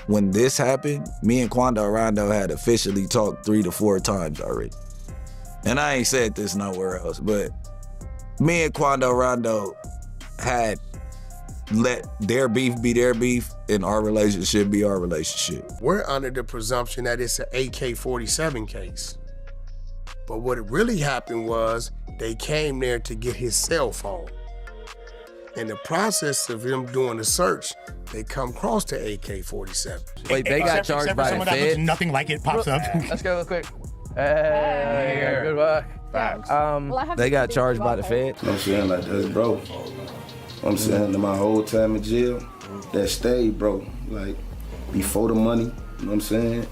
when this happened, me and Quando Rondo had officially talked 3 to 4 times already. And I ain't said this nowhere else, but me and Quando Rondo had let their beef be their beef and our relationship be our relationship. We're under the presumption that it's an AK-47 case. But what really happened was they came there to get his cell phone. In the process of him doing the search, they come across the AK-47. Wait, they got charged by the Fed? Nothing like it pops up. Let's go real quick. Hey, good work. They got charged by the Fed. I'm saying, like, that's bro. I'm saying, my whole time in jail, that stayed, bro. Like, before the money, you know what I'm saying?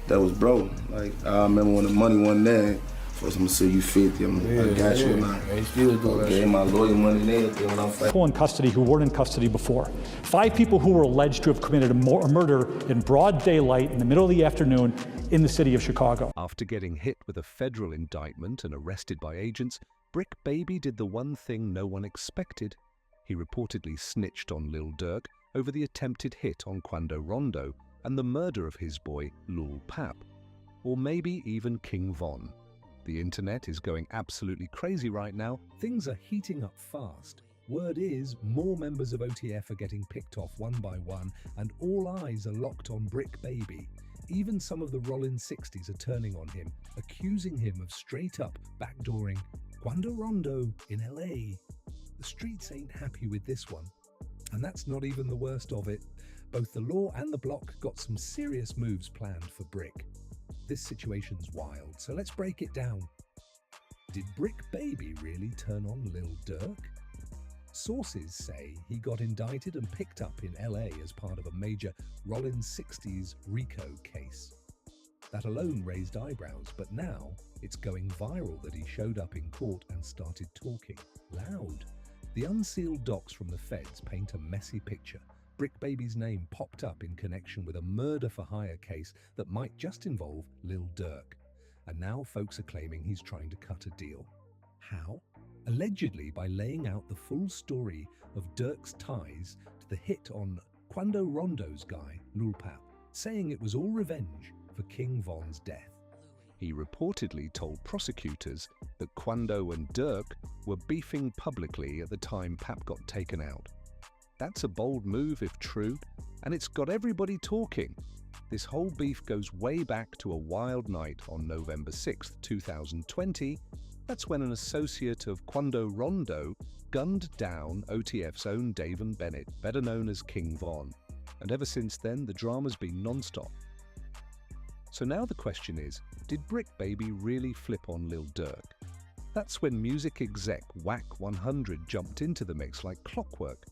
That was bro. Like, I remember when the money wasn't there, first I'm gonna say you 50, I got you, and I gave my lawyer money and everything when I'm fighting. People in custody who weren't in custody before. 5 people who were alleged to have committed a murder in broad daylight in the middle of the afternoon in the city of Chicago. After getting hit with a federal indictment and arrested by agents, Bricc Baby did the one thing no one expected. He reportedly snitched on Lil Durk over the attempted hit on Quando Rondo and the murder of his boy, Lil Pap. Or maybe even King Von. The internet is going absolutely crazy right now. Things are heating up fast. Word is, more members of OTF are getting picked off one by one, and all eyes are locked on Bricc Baby. Even some of the Rollin 60s are turning on him, accusing him of straight-up backdooring Quando Rondo in LA. The streets ain't happy with this one. And that's not even the worst of it. Both the law and the block got some serious moves planned for Bricc. This situation's wild, so let's break it down. Did Bricc Baby really turn on Lil Durk? Sources say he got indicted and picked up in LA as part of a major Rollin 60s RICO case. That alone raised eyebrows, but now it's going viral that he showed up in court and started talking loud. The unsealed docs from the feds paint a messy picture. Bricc Baby's name popped up in connection with a murder-for-hire case that might just involve Lil Durk. And now folks are claiming he's trying to cut a deal. How? Allegedly by laying out the full story of Durk's ties to the hit on Quando Rondo's guy, Lil Pap, saying it was all revenge for King Von's death. He reportedly told prosecutors that Quando and Durk were beefing publicly at the time Pap got taken out. That's a bold move if true, and it's got everybody talking. This whole beef goes way back to a wild night on November 6, 2020. That's when an associate of Quando Rondo gunned down OTF's own Davin Bennett, better known as King Von. And ever since then, the drama's been non-stop. So now the question is, did Bricc Baby really flip on Lil Durk? That's when music exec Wack 100 jumped into the mix like clockwork.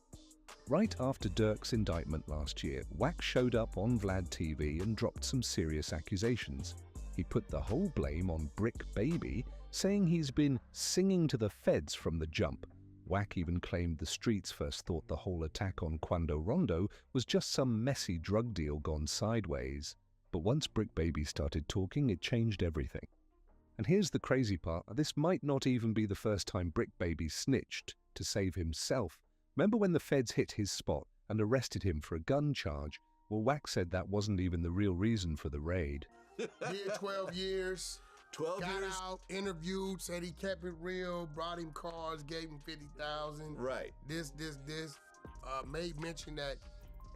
Right after Durk's indictment last year, Wack showed up on Vlad TV and dropped some serious accusations. He put the whole blame on Bricc Baby, saying he's been singing to the feds from the jump. Wack even claimed the streets first thought the whole attack on Quando Rondo was just some messy drug deal gone sideways. But once Bricc Baby started talking, it changed everything. And here's the crazy part, this might not even be the first time Bricc Baby snitched to save himself. Remember when the feds hit his spot and arrested him for a gun charge? Well, Wack said that wasn't even the real reason for the raid. Did 12 years. 12 got years? out, interviewed, said he kept it real, brought him cars, gave him 50,000. Right. This. Made mention that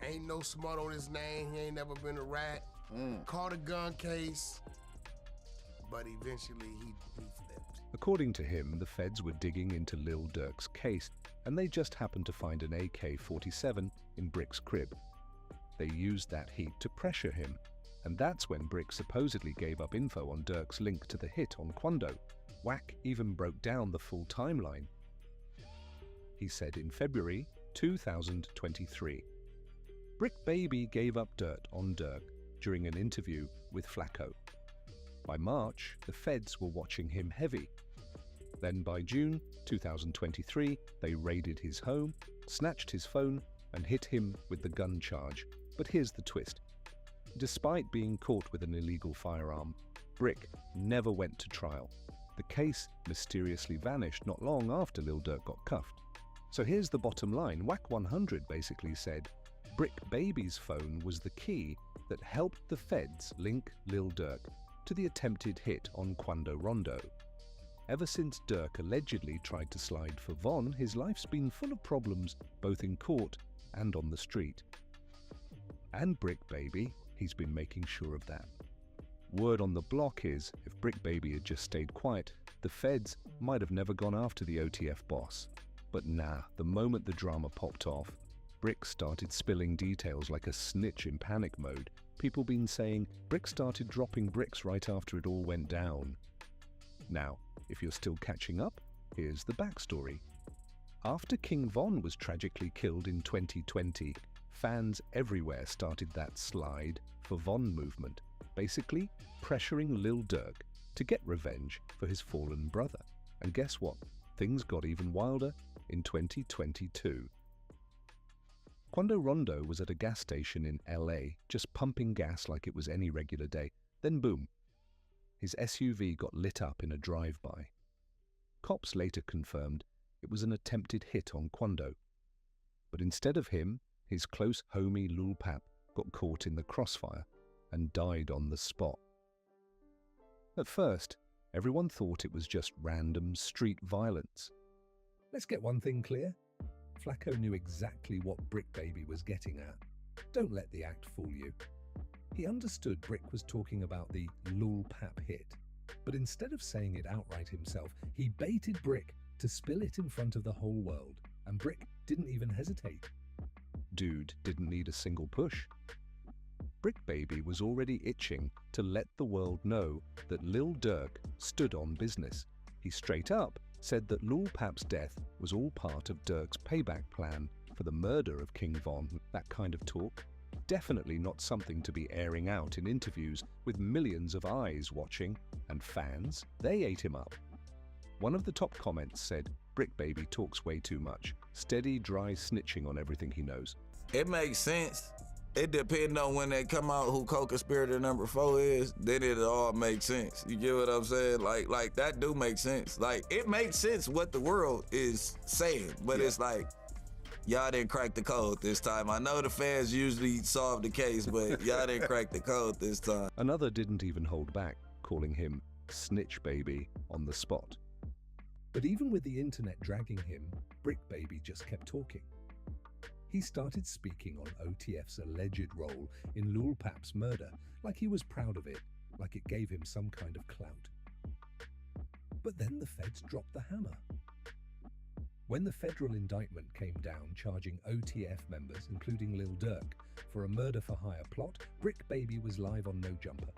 ain't no smut on his name. He ain't never been a rat. Caught a gun case, but eventually he flipped. According to him, the feds were digging into Lil Durk's case, and they just happened to find an AK-47 in Brick's crib. They used that heat to pressure him, and that's when Bricc supposedly gave up info on Durk's link to the hit on Quando. Wack even broke down the full timeline. He said in February 2023, Bricc Baby gave up dirt on Durk during an interview with Flacco. By March, the feds were watching him heavy. Then by June 2023, they raided his home, snatched his phone, and hit him with the gun charge. But here's the twist. Despite being caught with an illegal firearm, Bricc never went to trial. The case mysteriously vanished not long after Lil Durk got cuffed. So here's the bottom line. Wack 100 basically said, Bricc Baby's phone was the key that helped the feds link Lil Durk to the attempted hit on Quando Rondo. Ever since Durk allegedly tried to slide for Von, his life's been full of problems, both in court and on the street. And Bricc Baby, he's been making sure of that. Word on the block is, if Bricc Baby had just stayed quiet, the feds might have never gone after the OTF boss. But nah, the moment the drama popped off, Bricc started spilling details like a snitch in panic mode. People been saying Bricc started dropping bricks right after it all went down. Now, if you're still catching up, here's the backstory. After King Von was tragically killed in 2020, fans everywhere started that slide for Von movement, basically pressuring Lil Durk to get revenge for his fallen brother. And guess what? Things got even wilder in 2022. Quando Rondo was at a gas station in LA, just pumping gas like it was any regular day. Then boom, his SUV got lit up in a drive-by. Cops later confirmed it was an attempted hit on Quando. But instead of him, his close homie Lil Pap got caught in the crossfire and died on the spot. At first, everyone thought it was just random street violence. Let's get one thing clear. Flacco knew exactly what Bricc Baby was getting at. Don't let the act fool you. He understood Bricc was talking about the Lil Pap hit, but instead of saying it outright himself, he baited Bricc to spill it in front of the whole world, and Bricc didn't even hesitate. Dude didn't need a single push. Bricc Baby was already itching to let the world know that Lil Durk stood on business. He straight up said that Lil Pap's death was all part of Durk's payback plan for the murder of King Von. That kind of talk, definitely not something to be airing out in interviews with millions of eyes watching, and fans, they ate him up. One of the top comments said, Bricc Baby talks way too much, steady, dry snitching on everything he knows. It makes sense. It depends on when they come out who co-conspirator number 4 is, then it all makes sense. You get what I'm saying? Like that do make sense. Like, it makes sense what the world is saying, but it's like, y'all didn't crack the code this time. I know the fans usually solve the case, but y'all didn't crack the code this time. Another didn't even hold back, calling him Snitch Baby on the spot. But even with the internet dragging him, Bricc Baby just kept talking. He started speaking on OTF's alleged role in Lil Pap's murder, like he was proud of it, like it gave him some kind of clout. But then the feds dropped the hammer. When the federal indictment came down charging OTF members, including Lil Durk, for a murder-for-hire plot, Bricc Baby was live on No Jumper.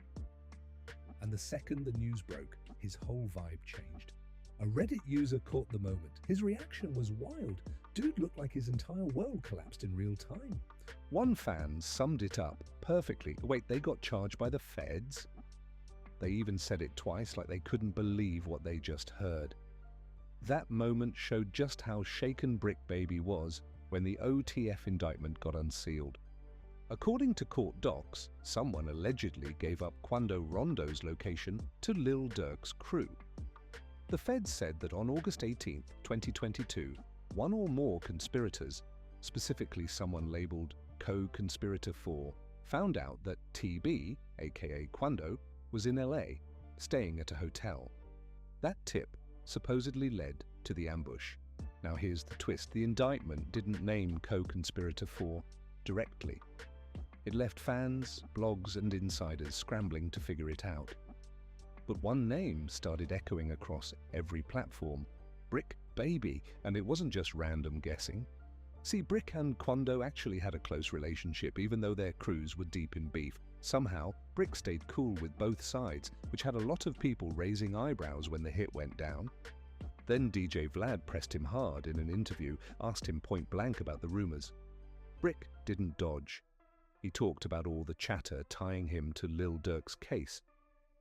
And the second the news broke, his whole vibe changed. A Reddit user caught the moment. His reaction was wild. Dude looked like his entire world collapsed in real time. One fan summed it up perfectly. Wait, they got charged by the feds? They even said it twice, like they couldn't believe what they just heard. That moment showed just how shaken Bricc Baby was when the OTF indictment got unsealed. According to court docs, someone allegedly gave up Quando Rondo's location to Lil Durk's crew. The feds said that on August 18, 2022, one or more conspirators, specifically someone labeled Co-Conspirator 4, found out that TB, aka Quando, was in LA, staying at a hotel. That tip supposedly led to the ambush. Now here's the twist. The indictment didn't name Co-Conspirator 4 directly. It left fans, blogs, and insiders scrambling to figure it out. But one name started echoing across every platform, Bricc Baby, and it wasn't just random guessing. See, Bricc and Quando actually had a close relationship, even though their crews were deep in beef. Somehow, Bricc stayed cool with both sides, which had a lot of people raising eyebrows when the hit went down. Then DJ Vlad pressed him hard in an interview, asked him point blank about the rumors. Bricc didn't dodge. He talked about all the chatter tying him to Lil Durk's case.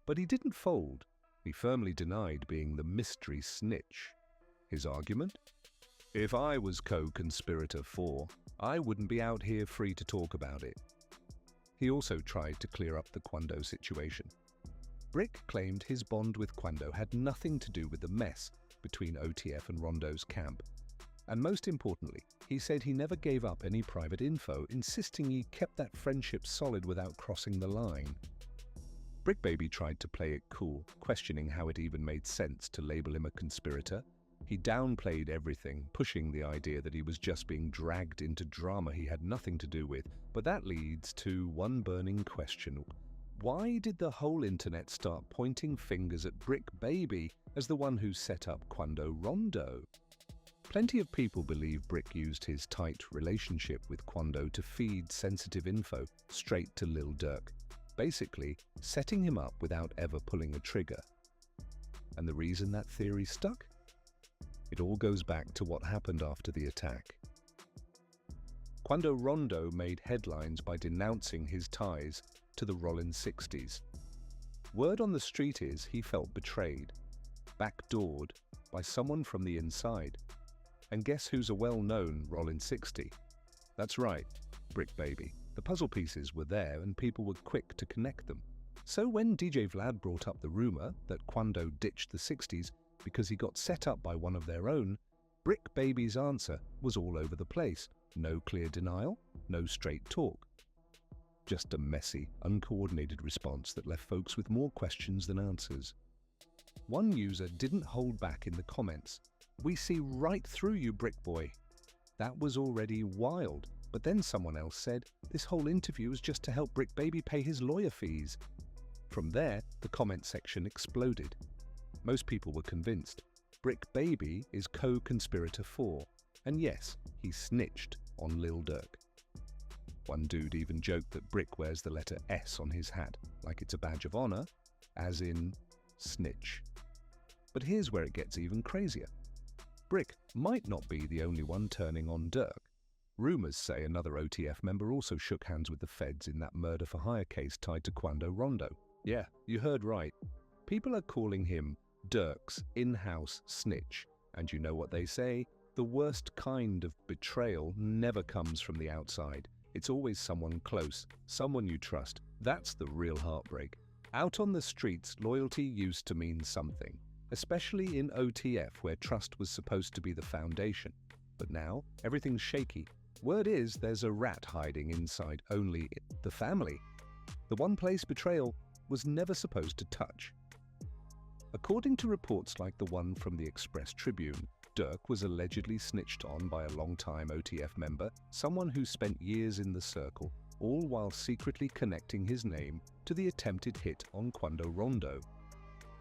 But he didn't fold. He firmly denied being the mystery snitch. His argument? If I was Co-Conspirator 4, I wouldn't be out here free to talk about it. He also tried to clear up the Quando situation. Bricc claimed his bond with Quando had nothing to do with the mess between OTF and Rondo's camp. And most importantly, he said he never gave up any private info, insisting he kept that friendship solid without crossing the line. Bricc Baby tried to play it cool, questioning how it even made sense to label him a conspirator. He downplayed everything, pushing the idea that he was just being dragged into drama he had nothing to do with. But that leads to one burning question. Why did the whole internet start pointing fingers at Bricc Baby as the one who set up Quando Rondo? Plenty of people believe Bricc used his tight relationship with Quando to feed sensitive info straight to Lil Durk, basically setting him up without ever pulling a trigger. And the reason that theory stuck? It all goes back to what happened after the attack. Quando Rondo made headlines by denouncing his ties to the Rollin 60s. Word on the street is he felt betrayed, backdoored by someone from the inside. And guess who's a well-known Rollin 60? That's right, Bricc Baby. The puzzle pieces were there and people were quick to connect them. So when DJ Vlad brought up the rumor that Quando ditched the 60s because he got set up by one of their own, Bricc Baby's answer was all over the place. No clear denial, no straight talk. Just a messy, uncoordinated response that left folks with more questions than answers. One user didn't hold back in the comments. "We see right through you, Bricc Boy." That was already wild. But then someone else said, "This whole interview was just to help Bricc Baby pay his lawyer fees." From there, the comment section exploded. Most people were convinced. Bricc Baby is co-conspirator 4. And yes, he snitched on Lil Durk. One dude even joked that Bricc wears the letter S on his hat, like it's a badge of honor, as in snitch. But here's where it gets even crazier. Bricc might not be the only one turning on Durk. Rumors say another OTF member also shook hands with the feds in that murder-for-hire case tied to Quando Rondo. Yeah, you heard right. People are calling him Durk's in-house snitch. And you know what they say? The worst kind of betrayal never comes from the outside. It's always someone close, someone you trust. That's the real heartbreak. Out on the streets, loyalty used to mean something, especially in OTF where trust was supposed to be the foundation. But now, everything's shaky. Word is there's a rat hiding inside only the family. The one place betrayal was never supposed to touch. According to reports like the one from the Express Tribune, Durk was allegedly snitched on by a longtime OTF member, someone who spent years in the circle, all while secretly connecting his name to the attempted hit on Quando Rondo,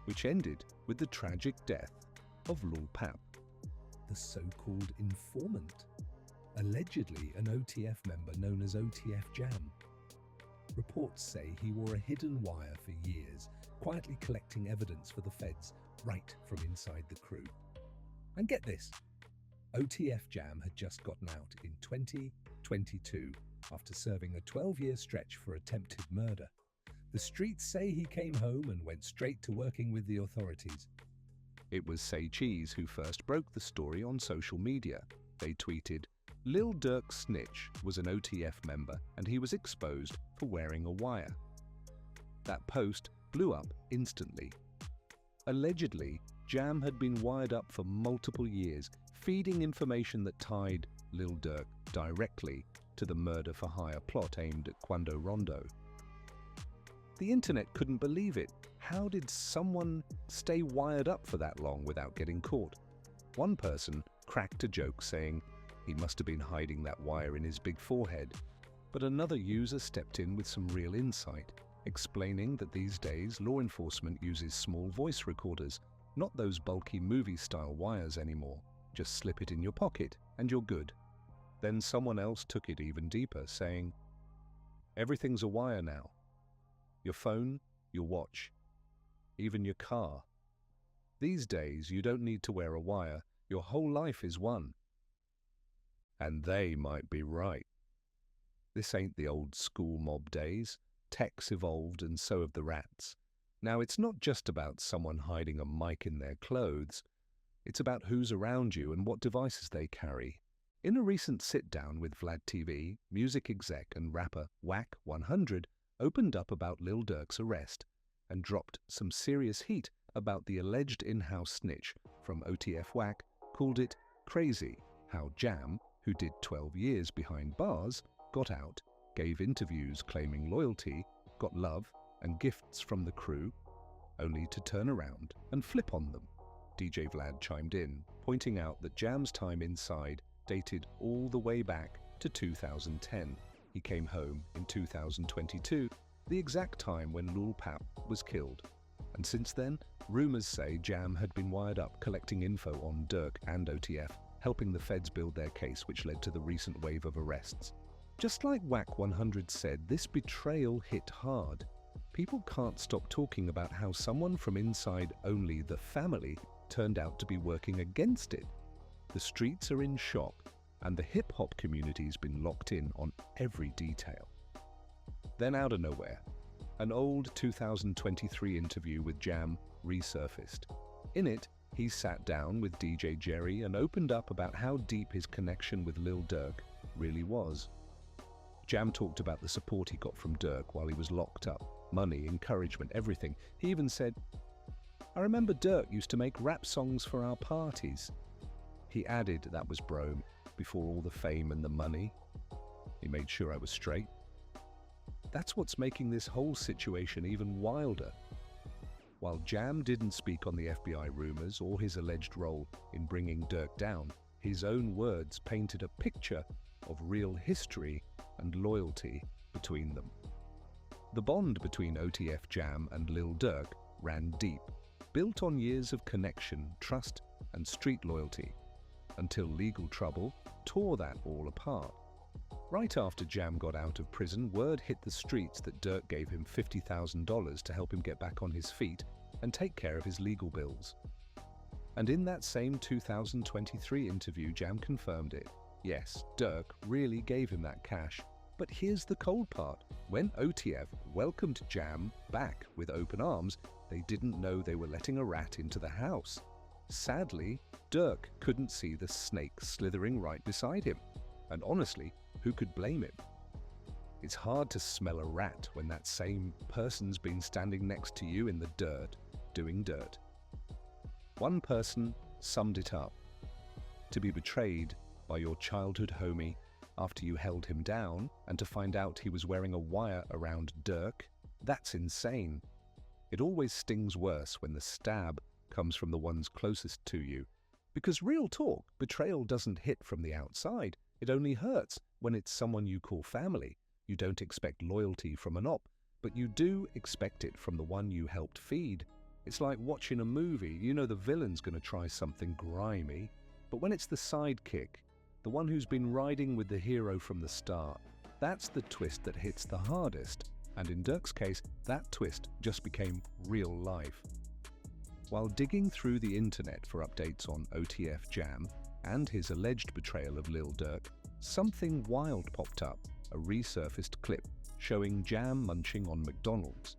which ended with the tragic death of Lil Pap. The so-called informant, allegedly an OTF member known as OTF Jam. Reports say he wore a hidden wire for years, quietly collecting evidence for the feds right from inside the crew. And get this, OTF Jam had just gotten out in 2022 after serving a 12-year stretch for attempted murder. The streets say he came home and went straight to working with the authorities. It was Say Cheese who first broke the story on social media. They tweeted, "Lil Durk's snitch was an OTF member and he was exposed for wearing a wire." That post blew up instantly. Allegedly, Jam had been wired up for multiple years, feeding information that tied Lil Durk directly to the murder-for-hire plot aimed at Quando Rondo. The internet couldn't believe it. How did someone stay wired up for that long without getting caught? One person cracked a joke saying he must have been hiding that wire in his big forehead, but another user stepped in with some real insight, explaining that these days law enforcement uses small voice recorders, not those bulky movie-style wires anymore. Just slip it in your pocket and you're good. Then someone else took it even deeper, saying, "Everything's a wire now. Your phone, your watch, even your car. These days you don't need to wear a wire, your whole life is one." And they might be right. This ain't the old school mob days. Tech's evolved and so have the rats. Now, it's not just about someone hiding a mic in their clothes. It's about who's around you and what devices they carry. In a recent sit-down with Vlad TV, music exec and rapper Wack 100 opened up about Lil Durk's arrest and dropped some serious heat about the alleged in-house snitch from OTF Wack, called it crazy, how Jam, who did 12 years behind bars, got out, gave interviews claiming loyalty, got love and gifts from the crew, only to turn around and flip on them. DJ Vlad chimed in, pointing out that Jam's time inside dated all the way back to 2010. He came home in 2022, the exact time when Lil Pap was killed. And since then, rumors say Jam had been wired up collecting info on Durk and OTF, helping the feds build their case, which led to the recent wave of arrests. Just like Wack 100 said, this betrayal hit hard. People can't stop talking about how someone from inside only the family turned out to be working against it. The streets are in shock, and the hip-hop community's been locked in on every detail. Then out of nowhere, an old 2023 interview with Jam resurfaced. In it, he sat down with DJ Jerry and opened up about how deep his connection with Lil Durk really was. Jam talked about the support he got from Durk while he was locked up. Money, encouragement, everything. He even said, "I remember Durk used to make rap songs for our parties." He added that was Brome, before all the fame and the money. He made sure I was straight. That's what's making this whole situation even wilder. While Jam didn't speak on the FBI rumors or his alleged role in bringing Durk down, his own words painted a picture of real history and loyalty between them. The bond between OTF Jam and Lil Durk ran deep, built on years of connection, trust, and street loyalty, until legal trouble tore that all apart. Right after Jam got out of prison, word hit the streets that Durk gave him $50,000 to help him get back on his feet and take care of his legal bills. And in that same 2023 interview, Jam confirmed it. Yes, Durk really gave him that cash. But here's the cold part. When OTF welcomed Jam back with open arms, they didn't know they were letting a rat into the house. Sadly, Durk couldn't see the snake slithering right beside him. And honestly, who could blame him? It's hard to smell a rat when that same person's been standing next to you in the dirt, doing dirt. One person summed it up. To be betrayed by your childhood homie after you held him down, and to find out he was wearing a wire around Durk, that's insane. It always stings worse when the stab comes from the ones closest to you. Because real talk, betrayal doesn't hit from the outside. It only hurts when it's someone you call family. You don't expect loyalty from an op, but you do expect it from the one you helped feed. It's like watching a movie. You know the villain's going to try something grimy, but when it's the sidekick, the one who's been riding with the hero from the start, that's the twist that hits the hardest. And in Durk's case, that twist just became real life. While digging through the internet for updates on OTF Jam and his alleged betrayal of Lil Durk, something wild popped up, a resurfaced clip showing Jam munching on McDonald's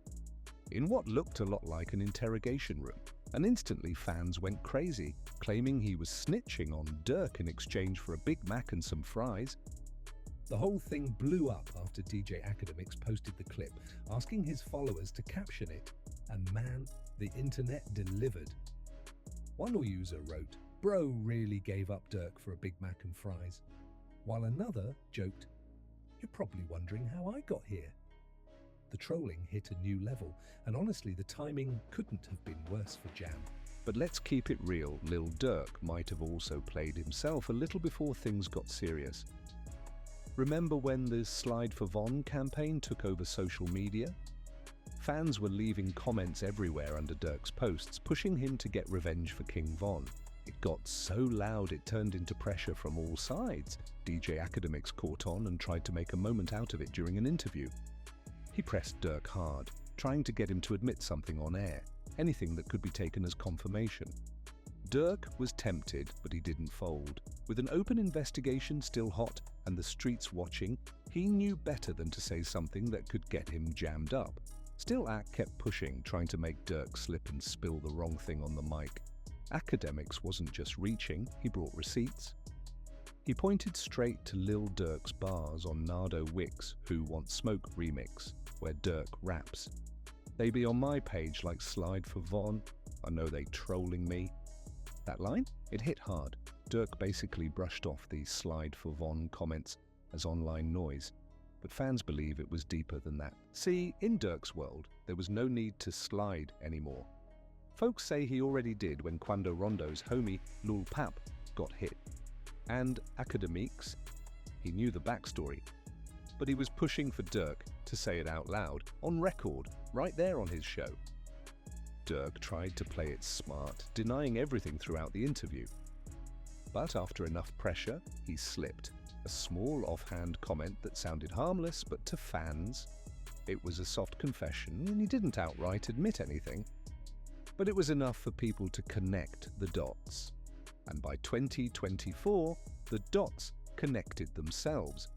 in what looked a lot like an interrogation room, and instantly fans went crazy, claiming he was snitching on Durk in exchange for a Big Mac and some fries. The whole thing blew up after DJ Academics posted the clip, asking his followers to caption it, and man, the internet delivered. One user wrote, "Bro really gave up Durk for a Big Mac and fries," while another joked, "You're probably wondering how I got here." The trolling hit a new level, and honestly, the timing couldn't have been worse for Jam. But let's keep it real, Lil Durk might have also played himself a little before things got serious. Remember when the Slide for Von campaign took over social media? Fans were leaving comments everywhere under Durk's posts, pushing him to get revenge for King Von. It got so loud it turned into pressure from all sides. DJ Academics caught on and tried to make a moment out of it during an interview. He pressed Durk hard, trying to get him to admit something on air, anything that could be taken as confirmation. Durk was tempted, but he didn't fold. With an open investigation still hot and the streets watching, he knew better than to say something that could get him jammed up. Still, Ack kept pushing, trying to make Durk slip and spill the wrong thing on the mic. Academics wasn't just reaching, he brought receipts. He pointed straight to Lil Durk's bars on Nardo Wick's Who Want Smoke remix, where Durk raps. "They be on my page like Slide for Von, I know they trolling me." That line? It hit hard. Durk basically brushed off the slide for Von comments as online noise, but fans believe it was deeper than that. See, in Durk's world, there was no need to slide anymore. Folks say he already did when Quando Rondo's homie Lil Pap got hit. And academics, he knew the backstory, but he was pushing for Durk to say it out loud, on record, right there on his show. Durk tried to play it smart, denying everything throughout the interview. But after enough pressure, he slipped. A small offhand comment that sounded harmless, but to fans, it was a soft confession and he didn't outright admit anything. But it was enough for people to connect the dots. And by 2024, the dots connected themselves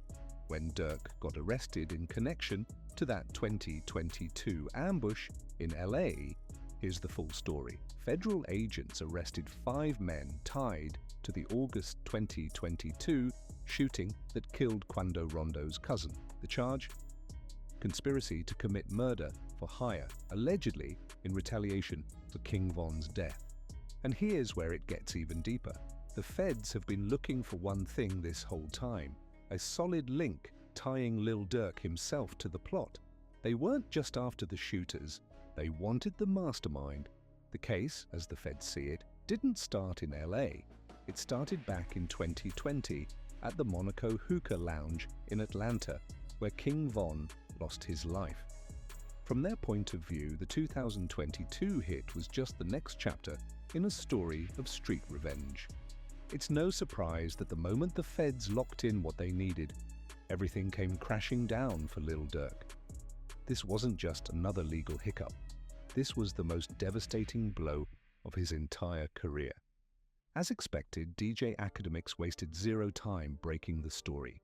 when Durk got arrested in connection to that 2022 ambush in LA. Here's the full story. Federal agents arrested 5 men tied to the August 2022 shooting that killed Quando Rondo's cousin. The charge? Conspiracy to commit murder for hire, allegedly in retaliation for King Von's death. And here's where it gets even deeper. The feds have been looking for one thing this whole time, a solid link tying Lil Durk himself to the plot. They weren't just after the shooters, they wanted the mastermind. The case, as the feds see it, didn't start in LA. It started back in 2020 at the Monaco Hookah Lounge in Atlanta, where King Von lost his life. From their point of view, the 2022 hit was just the next chapter in a story of street revenge. It's no surprise that the moment the feds locked in what they needed, everything came crashing down for Lil Durk. This wasn't just another legal hiccup. This was the most devastating blow of his entire career. As expected, DJ Academics wasted zero time breaking the story.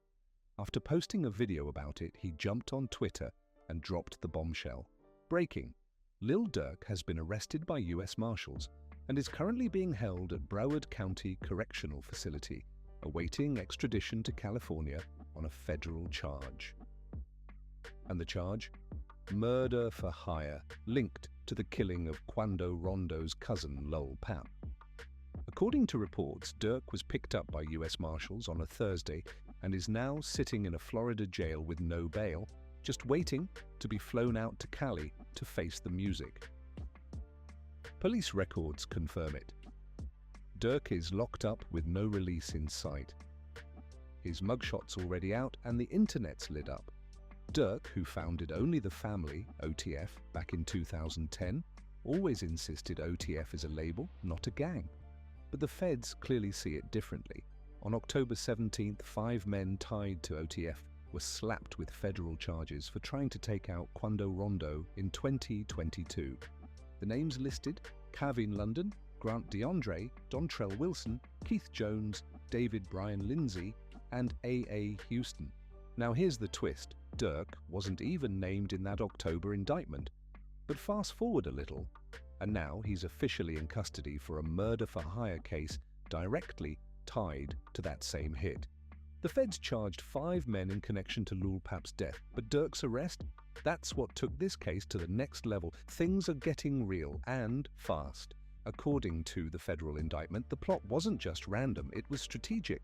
After posting a video about it, he jumped on Twitter and dropped the bombshell. Breaking: Lil Durk has been arrested by US Marshals and is currently being held at Broward County Correctional Facility, awaiting extradition to California on a federal charge. And the charge? Murder for hire, linked to the killing of Quando Rondo's cousin Lil Pap. According to reports, Durk was picked up by US Marshals on a Thursday and is now sitting in a Florida jail with no bail, just waiting to be flown out to Cali to face the music. Police records confirm it. Durk is locked up with no release in sight. His mugshot's already out and the internet's lit up. Durk, who founded Only the Family, OTF, back in 2010, always insisted OTF is a label, not a gang. But the feds clearly see it differently. On October 17th, 5 men tied to OTF were slapped with federal charges for trying to take out Quando Rondo in 2022. The names listed: Kavin London, Grant DeAndre, Dontrell Wilson, Keith Jones, David Brian Lindsay, and A.A. Houston. Now here's the twist. Durk wasn't even named in that October indictment. But fast forward a little, and now he's officially in custody for a murder-for-hire case directly tied to that same hit. The feds charged 5 men in connection to Lil Pap's death, but Durk's arrest? That's what took this case to the next level. Things are getting real, and fast. According to the federal indictment, the plot wasn't just random, it was strategic.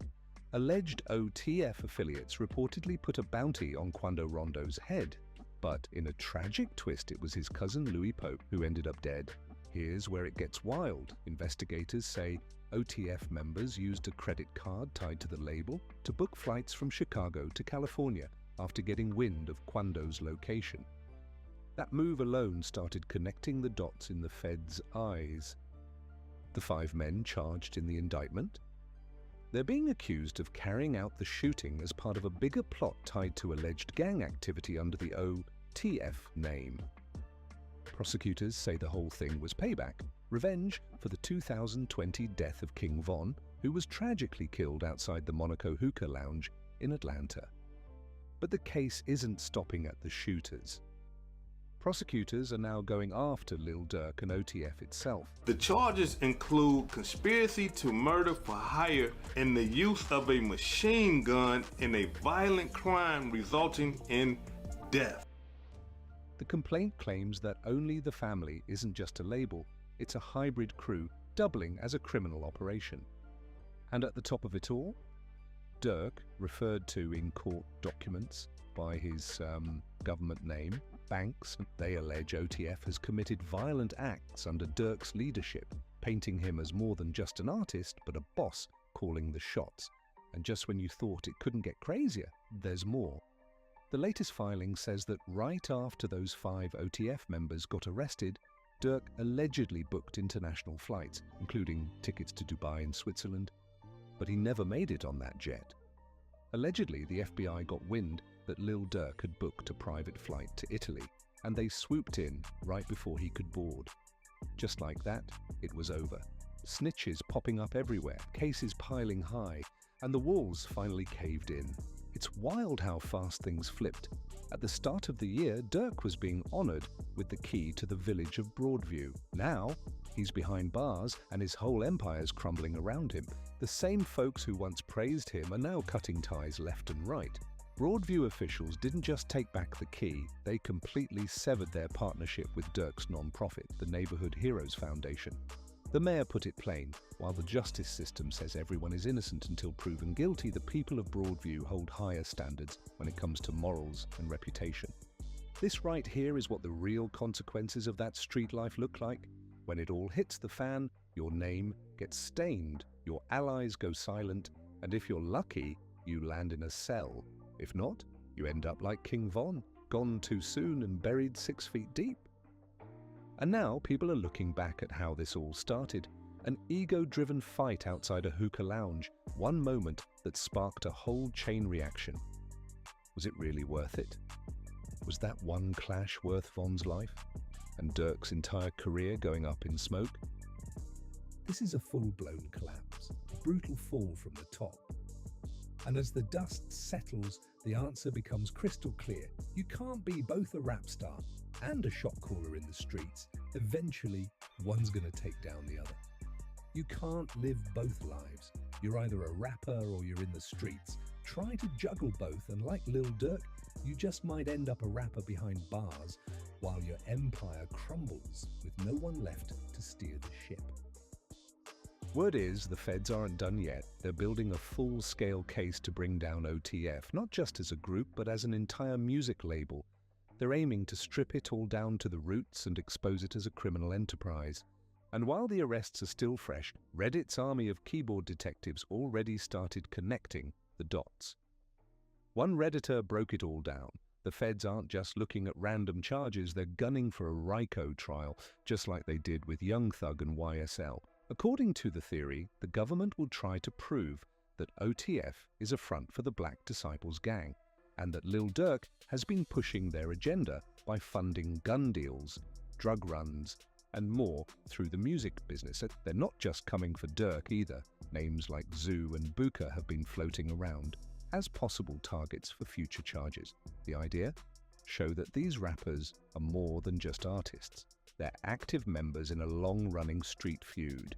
Alleged OTF affiliates reportedly put a bounty on Quando Rondo's head. But in a tragic twist, it was his cousin Louis Pope who ended up dead. Here's where it gets wild. Investigators say OTF members used a credit card tied to the label to book flights from Chicago to California after getting wind of Quando's location. That move alone started connecting the dots in the feds' eyes. The 5 men charged in the indictment? They're being accused of carrying out the shooting as part of a bigger plot tied to alleged gang activity under the OTF name. Prosecutors say the whole thing was payback, revenge for the 2020 death of King Von, who was tragically killed outside the Monaco Hookah Lounge in Atlanta. But the case isn't stopping at the shooters. Prosecutors are now going after Lil Durk and OTF itself. The charges include conspiracy to murder for hire and the use of a machine gun in a violent crime resulting in death. The complaint claims that Only the Family isn't just a label, it's a hybrid crew doubling as a criminal operation. And at the top of it all, Durk, referred to in court documents by his government name, Banks, they allege OTF has committed violent acts under Durk's leadership, painting him as more than just an artist, but a boss calling the shots. And just when you thought it couldn't get crazier, there's more. The latest filing says that right after those 5 OTF members got arrested, Durk allegedly booked international flights, including tickets to Dubai and Switzerland, but he never made it on that jet. Allegedly, the FBI got wind that Lil Durk had booked a private flight to Italy, and they swooped in right before he could board. Just like that, it was over. Snitches popping up everywhere, cases piling high, and the walls finally caved in. It's wild how fast things flipped. At the start of the year, Durk was being honored with the key to the village of Broadview. Now, he's behind bars and his whole empire's crumbling around him. The same folks who once praised him are now cutting ties left and right. Broadview officials didn't just take back the key, they completely severed their partnership with Durk's non-profit, the Neighborhood Heroes Foundation. The mayor put it plain, while the justice system says everyone is innocent until proven guilty, the people of Broadview hold higher standards when it comes to morals and reputation. This right here is what the real consequences of that street life look like. When it all hits the fan, your name gets stained, your allies go silent, and if you're lucky, you land in a cell. If not, you end up like King Von, gone too soon and buried 6 feet deep. And now people are looking back at how this all started. An ego-driven fight outside a hookah lounge, one moment that sparked a whole chain reaction. Was it really worth it? Was that one clash worth Von's life? And Durk's entire career going up in smoke? This is a full-blown collapse, a brutal fall from the top. And as the dust settles, the answer becomes crystal clear. You can't be both a rap star and a shot caller in the streets. Eventually, one's going to take down the other. You can't live both lives. You're either a rapper or you're in the streets. Try to juggle both, and like Lil Durk, you just might end up a rapper behind bars while your empire crumbles with no one left to steer the ship. Word is the feds aren't done yet. They're building a full-scale case to bring down OTF, not just as a group, but as an entire music label. They're aiming to strip it all down to the roots and expose it as a criminal enterprise. And while the arrests are still fresh, Reddit's army of keyboard detectives already started connecting the dots. One Redditor broke it all down. The feds aren't just looking at random charges, they're gunning for a RICO trial, just like they did with Young Thug and YSL. According to the theory, the government will try to prove that OTF is a front for the Black Disciples gang, and that Lil Durk has been pushing their agenda by funding gun deals, drug runs, and more through the music business. They're not just coming for Durk either. Names like Zoo and Buka have been floating around as possible targets for future charges. The idea? Show that these rappers are more than just artists. They're active members in a long-running street feud.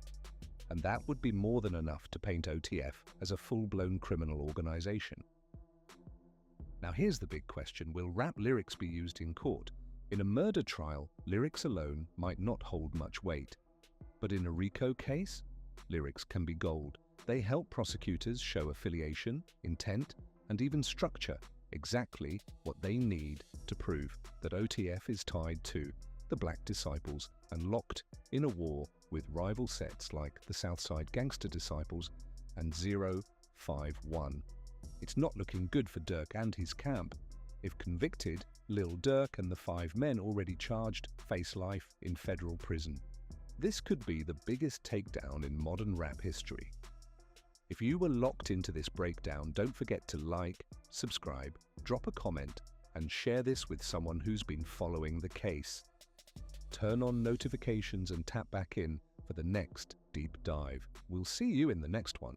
And that would be more than enough to paint OTF as a full-blown criminal organization. Now here's the big question, will rap lyrics be used in court? In a murder trial, lyrics alone might not hold much weight. But in a RICO case, lyrics can be gold. They help prosecutors show affiliation, intent, and even structure, exactly what they need to prove that OTF is tied to the Black Disciples and locked in a war with rival sets like the Southside Gangster Disciples and 051. It's not looking good for Durk and his camp. If convicted, Lil Durk and the 5 men already charged face life in federal prison. This could be the biggest takedown in modern rap history. If you were locked into this breakdown, don't forget to like, subscribe, drop a comment, and share this with someone who's been following the case. Turn on notifications and tap back in for the next deep dive. We'll see you in the next one.